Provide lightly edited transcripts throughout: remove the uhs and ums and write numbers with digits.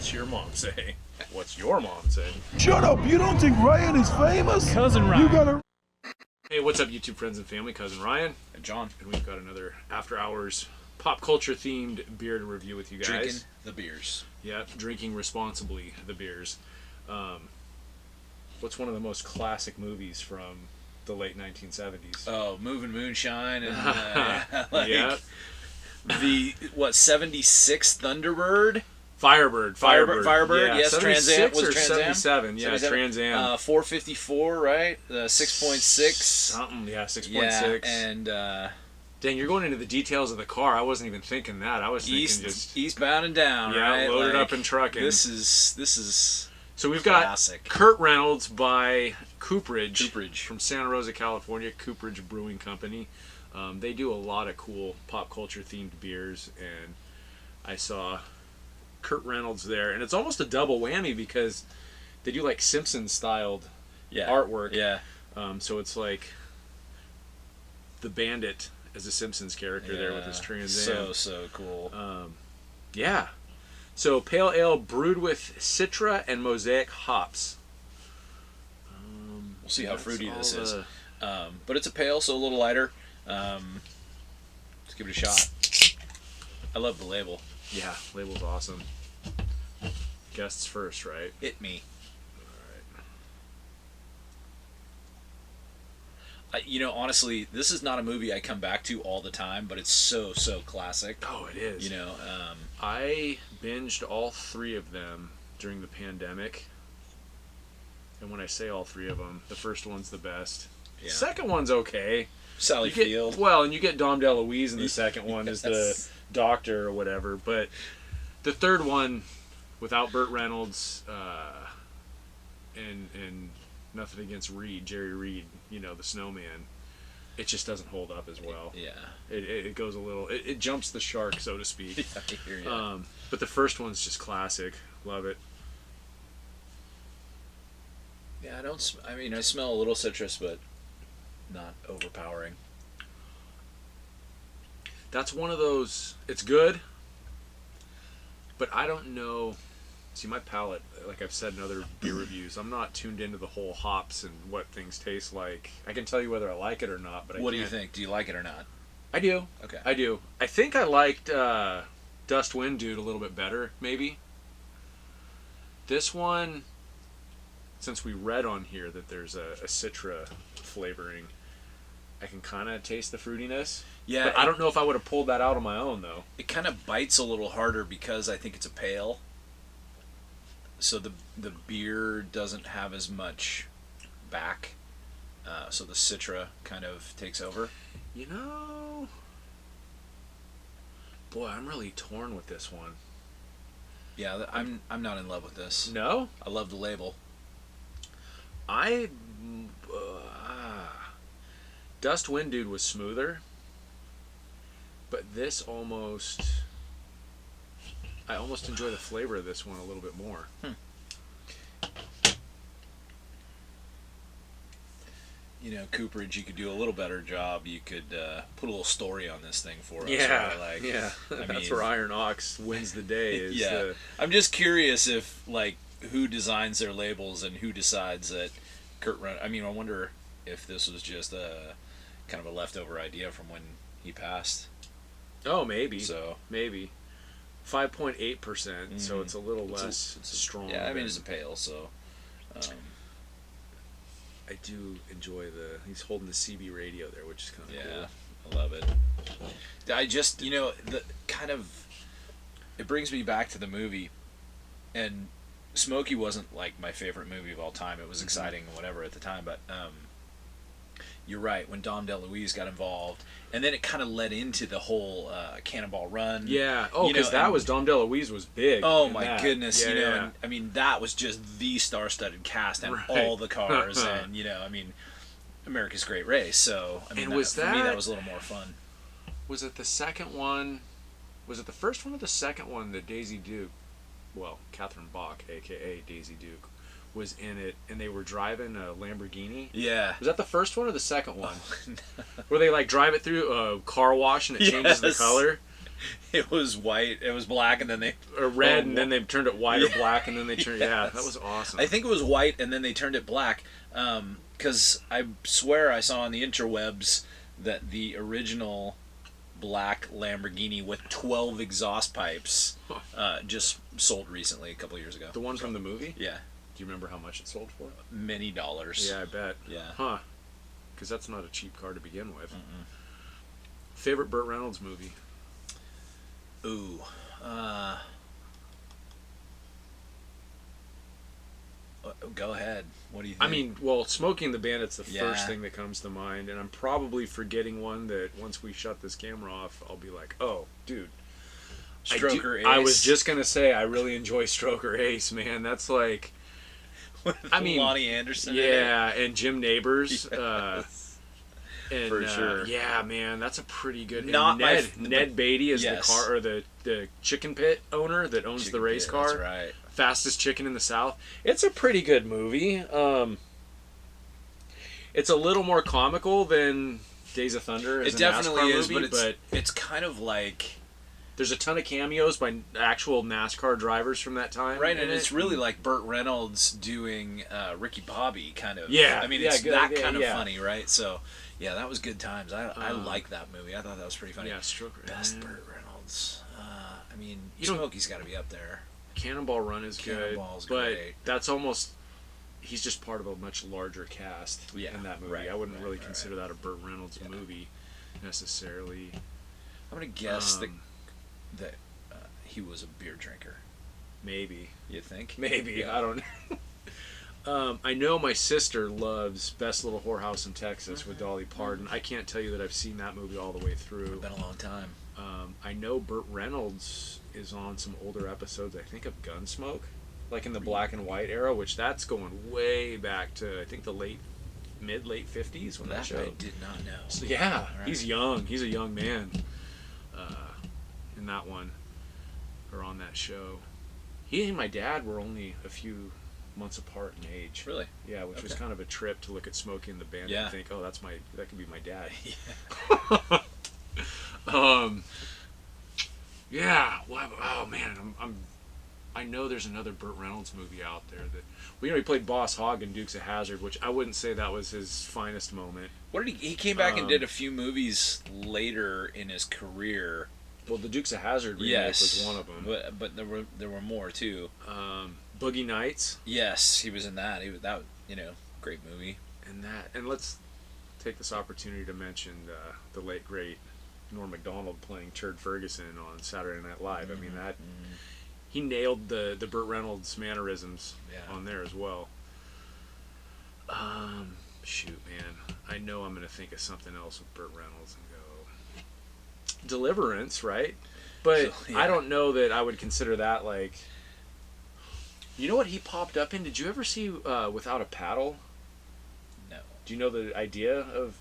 What's your mom say? What's your mom say? Shut up! You don't think Ryan is famous? Cousin Ryan. You gotta... Hey, what's up, YouTube friends and family? Cousin Ryan. And John. And we've got another After Hours pop culture themed beer to review with you guys. Drinking the beers. Yeah, drinking responsibly the beers. What's one of the most classic movies from the late 1970s? Oh, Moving Moonshine and yeah. The 76 Thunderbird? Firebird. Yeah, Yes, Trans Am. Was it Trans Am? 77. Yeah, 77? Trans Am. 454, right? 6.6. Something, yeah, 6.6. Yeah, and dang, you're going into the details of the car. I wasn't even thinking that. I was thinking just eastbound and down, yeah, right? loaded up and trucking. This is so we've classic. got Curt Reynolds by Cooperage from Santa Rosa, California. Cooperage Brewing Company. They do a lot of cool pop culture themed beers, and I saw Curt Reynolds there, and it's almost a double whammy because they do like Simpsons styled artwork. Yeah. So it's like the Bandit as a Simpsons character there with his Trans Am. So cool. Yeah. So pale ale brewed with citra and mosaic hops. We'll see how fruity this is. But it's a pale, so a little lighter. Let's give it a shot. I love the label. Yeah, label's awesome. Guests first, right? Hit me. Honestly, this is not a movie I come back to all the time, but it's so classic. Oh, it is. I binged all three of them during the pandemic. And when I say all three of them, the first one's the best. Yeah. The second one's okay. Sally Field. Well, and you get Dom DeLuise in the second one as the doctor or whatever. But the third one, without Burt Reynolds, and nothing against Jerry Reed, the snowman, it just doesn't hold up as well. Yeah. It goes a little, it jumps the shark, so to speak. Yeah, I hear you. But the first one's just classic. Love it. Yeah, I smell a little citrus, but not overpowering. That's one of those, it's good, but I don't know. See, my palate, like I've said in other beer reviews, I'm not tuned into the whole hops and what things taste like. I can tell you whether I like it or not, but What do you think? Do you like it or not? I do. Okay. I do. I think I liked Dust Wind Dude a little bit better, maybe. This one, since we read on here that there's a citra flavoring, I can kind of taste the fruitiness. Yeah. But I don't know if I would have pulled that out on my own, though. It kind of bites a little harder because I think it's a pale. So the beer doesn't have as much back. So the citra kind of takes over. Boy, I'm really torn with this one. Yeah, I'm not in love with this. No? I love the label. Dust Wind Dude was smoother, but this I almost enjoy the flavor of this one a little bit more. Cooperage, you could do a little better job. You could put a little story on this thing for us. Yeah, right? yeah. That's where Iron Ox wins the day. I'm just curious if, who designs their labels and who decides that Curt Reynolds... I wonder if this was just a kind of a leftover idea from when he passed. Oh, maybe. So maybe 5.8%. So it's a little less strong. Yeah, it's a pale. So I do enjoy he's holding the CB radio there, which is kind of cool. I love it. I just the kind of it brings me back to the movie, and Smokey wasn't like my favorite movie of all time. It was exciting and whatever at the time, but you're right, when Dom DeLuise got involved, and then it kind of led into the whole Cannonball Run. Yeah. Oh, because Dom DeLuise was big. Oh my goodness, Yeah. And that was just the star-studded cast and all the cars, and America's Great Race. So for me that was a little more fun. Was it the second one? Was it the first one or the second one that Daisy Duke, Catherine Bach, aka Daisy Duke, was in it, and they were driving a Lamborghini? Yeah. Was that the first one or the second one? Where they drive it through a car wash and it changes the color? It was white. It was black, and then they or red, and then they turned it white or black, and then they turned. Yeah, Yes. that was awesome. I think it was white, and then they turned it black. Because I swear I saw on the interwebs that the original black Lamborghini with 12 exhaust pipes just sold recently, a couple years ago. The one from the movie. Yeah, Do you remember how much it sold for? many dollars. Yeah, I bet. Yeah. Huh. Because that's not a cheap car to begin with. Favorite Burt Reynolds movie? Ooh. Go ahead. What do you think? I mean, well, Smoking the Bandit's the Yeah. first thing that comes to mind, and I'm probably forgetting one that once we shut this camera off, I'll be like, oh, dude. Stroker Ace. I was just going to say, I really enjoy Stroker Ace, man. That's like... I mean, Lonnie Anderson. in it. Yeah, and Jim Neighbors. Yes. And, For sure. Yeah, man, that's a pretty good... and Not my Ned Beatty is Yes. the car, or the chicken pit owner that owns Chicken the race Pit, car. That's right. Fastest Chicken in the South. It's a pretty good movie. It's a little more comical than Days of Thunder. As It a definitely NASCAR is, movie, but it's kind of like... there's a ton of cameos by actual NASCAR drivers from that time. Right, in and it. it's really like Burt Reynolds doing Ricky Bobby, kind of. Yeah, I mean, yeah, it's good, that yeah, kind of yeah. funny, right? So, yeah, that was good times. I like that movie. I thought that was pretty funny. Yeah, Stroker. Best man. Burt Reynolds. I mean, You don't- Smokey's got to be up there. Cannonball Run is good, Cannonball's but great. that's almost... he's just part of a much larger cast Yeah, in that movie. right, I wouldn't right, really right, consider that a Burt Reynolds movie necessarily. I'm gonna guess Um, that he was a beer drinker. Maybe. You think? Maybe. Yeah. I don't know. I know my sister loves Best Little Whorehouse in Texas with Dolly Parton. I can't tell you that I've seen that movie all the way through. Been a long time. I know Burt Reynolds is on some older episodes, I think, of Gunsmoke, like in the black and white era, which that's going way back to, I think, the late 50s when that That show. I did not know. So, yeah, All right. he's young. He's a young man in that one, or on that show. He and my dad were only a few months apart in age. Really? Yeah, which was Okay. kind of a trip to look at Smokey and the Bandit Yeah. and think, oh, that could be my dad. Yeah. Yeah. Well, oh man, I know there's another Burt Reynolds movie out there that he played Boss Hogg in Dukes of Hazzard, which I wouldn't say that was his finest moment. What did he came back and did a few movies later in his career. Well, the Dukes of Hazzard remake Yes, was one of them. But there were more too. Boogie Nights Yes, he was in that. Great movie. and let's take this opportunity to mention the late great Norm Macdonald playing Turd Ferguson on Saturday Night Live. I mean that. He nailed the Burt Reynolds mannerisms on there as well. Shoot, man. I know I'm going to think of something else with Burt Reynolds and go... Deliverance, right? But So, yeah. I don't know that I would consider that like... You know what he popped up in? Did you ever see Without a Paddle? No. Do you know the idea of...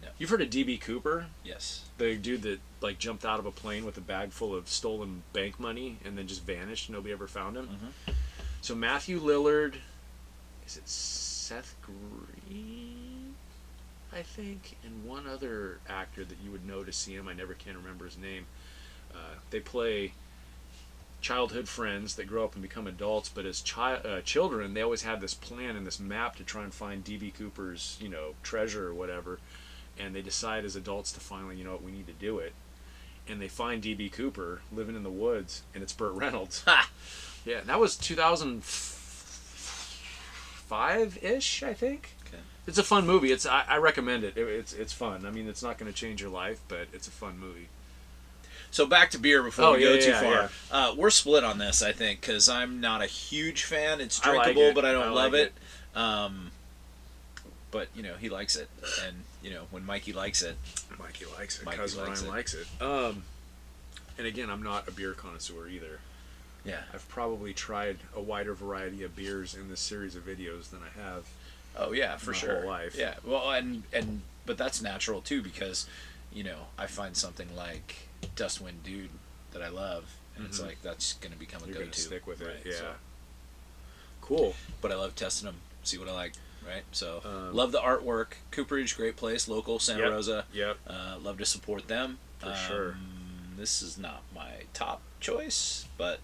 No. You've heard of D.B. Cooper? Yes. The dude that like jumped out of a plane with a bag full of stolen bank money and then just vanished. Nobody ever found him. Mm-hmm. So Matthew Lillard, is it Seth Green? I think, and one other actor that you would know to see him. I never can remember his name. They play childhood friends that grow up and become adults, but as children, they always have this plan and this map to try and find D.B. Cooper's, treasure or whatever. And they decide as adults to finally, we need to do it. And they find D.B. Cooper living in the woods, and it's Burt Reynolds. Ha! Yeah, that was 2005-ish, I think. Okay. It's a fun movie. I recommend it. It's fun. I mean, it's not going to change your life, but it's a fun movie. So back to beer before we go too far. yeah. We're split on this, I think, because I'm not a huge fan. It's I like drinkable, it. but I don't love like it. But he likes it, and when Mikey likes it, Mikey likes it. Mikey Cousin likes Ryan it. likes it. And again, I'm not a beer connoisseur either. yeah. I've probably tried a wider variety of beers in this series of videos than I have. Oh yeah, for my sure. whole life. Yeah. Well, but that's natural too, because I find something like Dust Wind Dude that I love, and it's like that's going to become a You're go-to. going to stick with it. right? Yeah. So, Cool. but I love testing them, see what I like. Right. So Um, love the artwork. Cooperage, great place, local, Santa Yep. Rosa. Yep. Love to support them For sure. This is not my top choice, but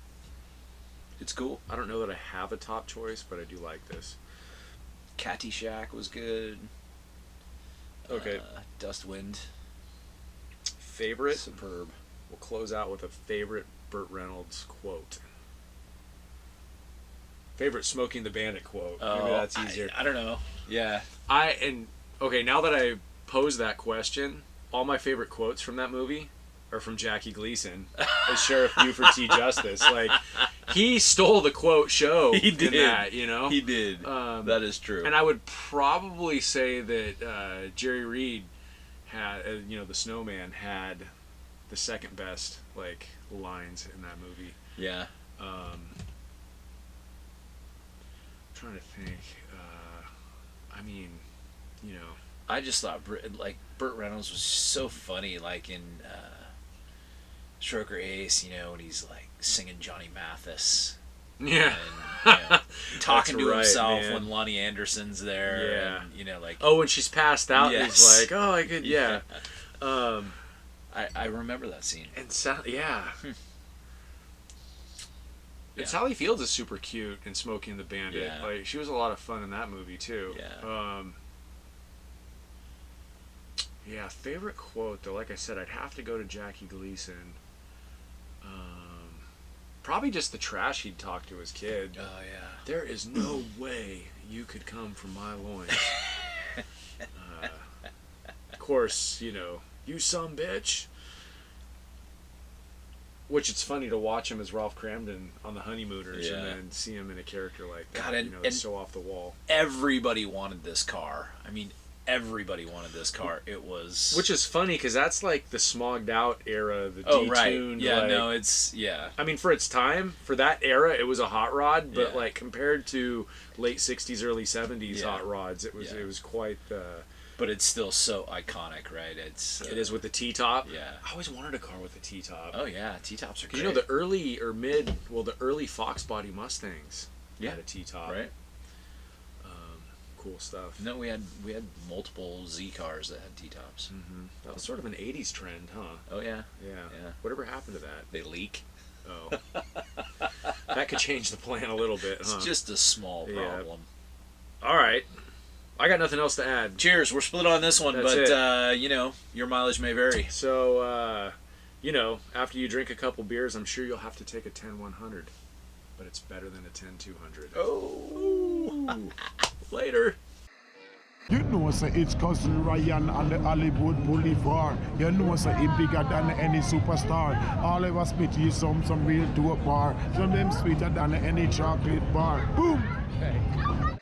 it's cool. I don't know that I have a top choice, but I do like this. Caddyshack was good. Okay. Dustwind. Favorite? Superb. We'll close out with a favorite Curt Reynolds quote. Favorite Smoking the Bandit quote. Maybe that's easier. I don't know. Yeah. Okay, now that I posed that question, all my favorite quotes from that movie are from Jackie Gleason as Sheriff Buford T. Justice. Like, he stole the quote show He did. in that, you know? He did. That is true. And I would probably say that Jerry Reed had, the Snowman had the second best, like, lines in that movie. Yeah. I'm trying to think. I just thought Burt Reynolds was so funny, like in Stroker Ace, when he's like singing Johnny Mathis. Yeah. And, talking to right, himself man. when Lonnie Anderson's there. Yeah. And, like. Oh, when she's passed out, Yes. he's like, oh, I could, yeah. I remember that scene. And yeah. Yeah. And Sally Fields is super cute in Smoking the Bandit. Yeah. Like, she was a lot of fun in that movie too. Yeah. Yeah, favorite quote though, like I said, I'd have to go to Jackie Gleason. Probably just the trash he'd talk to his kid. Oh yeah. There is no way you could come from my loins. Of course, you some bitch. Which it's funny to watch him as Ralph Cramden on The Honeymooners and then see him in a character like that. God, and it's so off the wall. Everybody wanted this car. I mean, everybody wanted this car. It was. Which is funny because that's like the smogged out era, the Oh, detuned. right. Yeah, like, no, it's. Yeah. I mean, for its time, for that era, it was a hot rod, but Yeah. like compared to late '60s, early '70s Yeah. hot rods, it was quite. But it's still so iconic, right? It is with the T-top. Yeah. I always wanted a car with a T-top. Oh yeah, T-tops are great. Because the early Fox body Mustangs had a T-top. Right. Cool stuff. No, we had multiple Z cars that had T-tops. Mm-hmm. That was sort of an '80s trend, huh? Oh yeah. Yeah. Yeah. Whatever happened to that? They leak. Oh. That could change the plan a little bit, huh? It's just a small problem. All right. I got nothing else to add. Cheers. We're split on this one, That's but your mileage may vary. So, after you drink a couple beers, I'm sure you'll have to take a 10-100. But it's better than a 10-200. Oh. Later. You know, say it's cousin Ryan on the Hollywood Boulevard. You know, say he bigger than any superstar. All of us spit you some real dope bar. Some them sweeter than any chocolate bar. Boom. Hey.